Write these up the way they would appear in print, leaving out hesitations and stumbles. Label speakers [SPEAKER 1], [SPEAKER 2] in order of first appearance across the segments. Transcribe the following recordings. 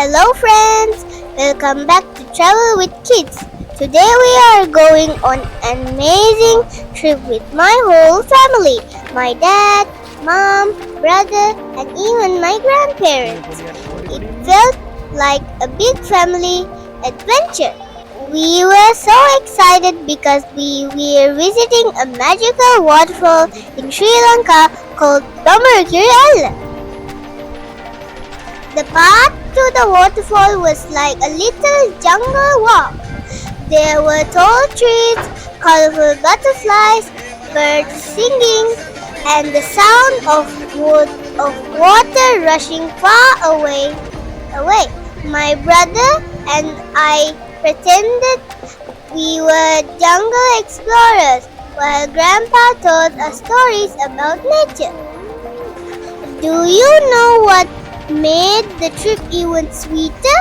[SPEAKER 1] Hello friends, welcome back to Travel with Kids. Today we are going on an amazing trip with my whole family. My dad, mom, brother and even my grandparents. It felt like a big family adventure. We were so excited because we were visiting a magical waterfall in Sri Lanka called Bambarakiri Ella. The path to the waterfall was like a little jungle walk. There were tall trees, colorful butterflies, birds singing, and the sound of water rushing far away. My brother and I pretended we were jungle explorers while Grandpa told us stories about nature. Do you know what made the trip even sweeter?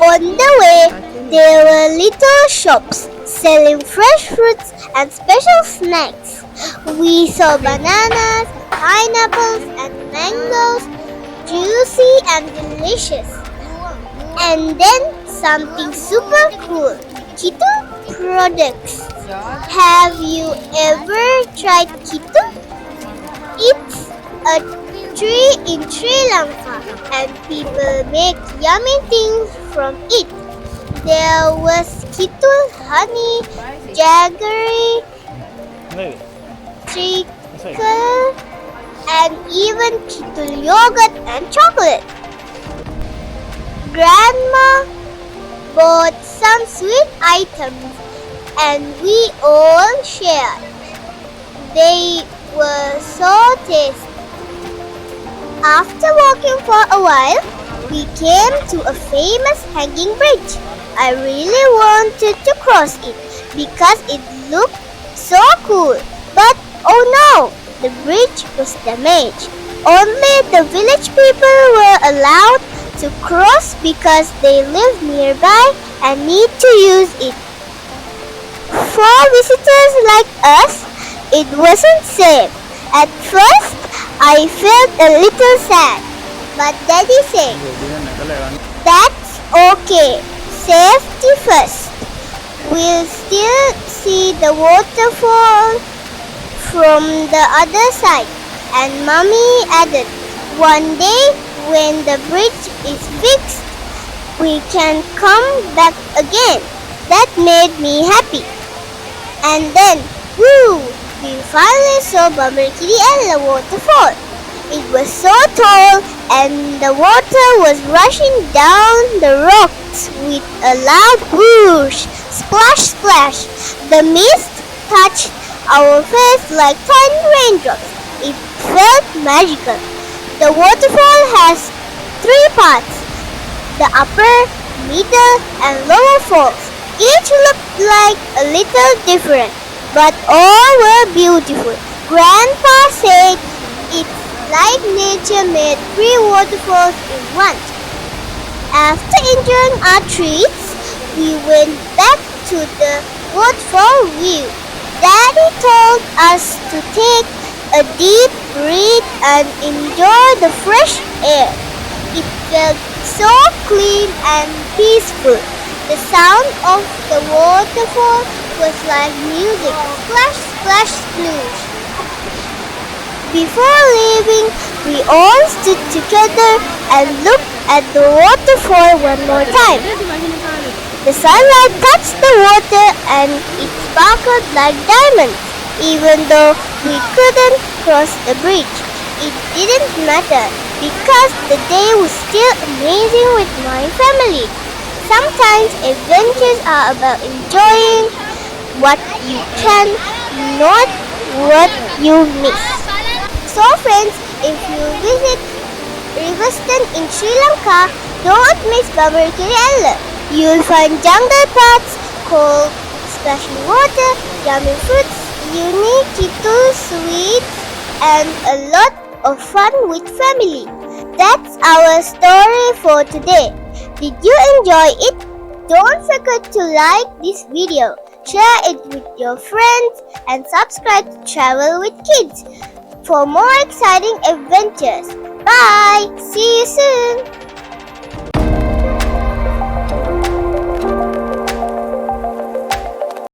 [SPEAKER 1] On the way, there were little shops selling fresh fruits and special snacks. We saw bananas, pineapples and mangoes, juicy and delicious. And then something super cool, Kithul products. Have you ever tried Kithul? It's a tree in Sri Lanka and people make yummy things from it. There was Kithul honey, jaggery, treacle and even Kithul yogurt and chocolate. Grandma bought some sweet items and we all shared. They were so tasty. After walking for a while, we came to a famous hanging bridge. I really wanted to cross it because it looked so cool. But oh no, the bridge was damaged. Only the village people were allowed to cross because they live nearby and need to use it. For visitors like us, it wasn't safe. At first, I felt a little sad, but Daddy said, "That's okay, safety first. We'll still see the waterfall from the other side." And Mommy added, "One day when the bridge is fixed, we can come back again." That made me happy. And then, woo! We finally saw Bambarakiri Ella Waterfall. It was so tall and the water was rushing down the rocks with a loud whoosh, splash, splash. The mist touched our face like tiny raindrops. It felt magical. The waterfall has 3 parts, the upper, middle and lower falls. Each looked like a little different, but all were beautiful. Grandpa said it's like nature made 3 waterfalls in one. After enjoying our treats, we went back to the waterfall view. Daddy told us to take a deep breath and enjoy the fresh air. It felt so clean and peaceful. The sound of the waterfall was like music, splash, splash, sploosh. Before leaving, we all stood together and looked at the waterfall one more time. The sunlight touched the water and it sparkled like diamonds. Even though we couldn't cross the bridge, it didn't matter because the day was still amazing with my family. Sometimes adventures are about enjoying what you can, not what you miss. So friends, if you visit Riverstone in Sri Lanka, don't miss Bambarakiri Ella. You'll find jungle paths, cold splashing water, yummy fruits, unique Kithul sweets, and a lot of fun with family. That's our story for today. Did you enjoy it? Don't forget to like this video, share it with your friends, and subscribe to Travel with Kids for more exciting adventures. Bye! See you soon!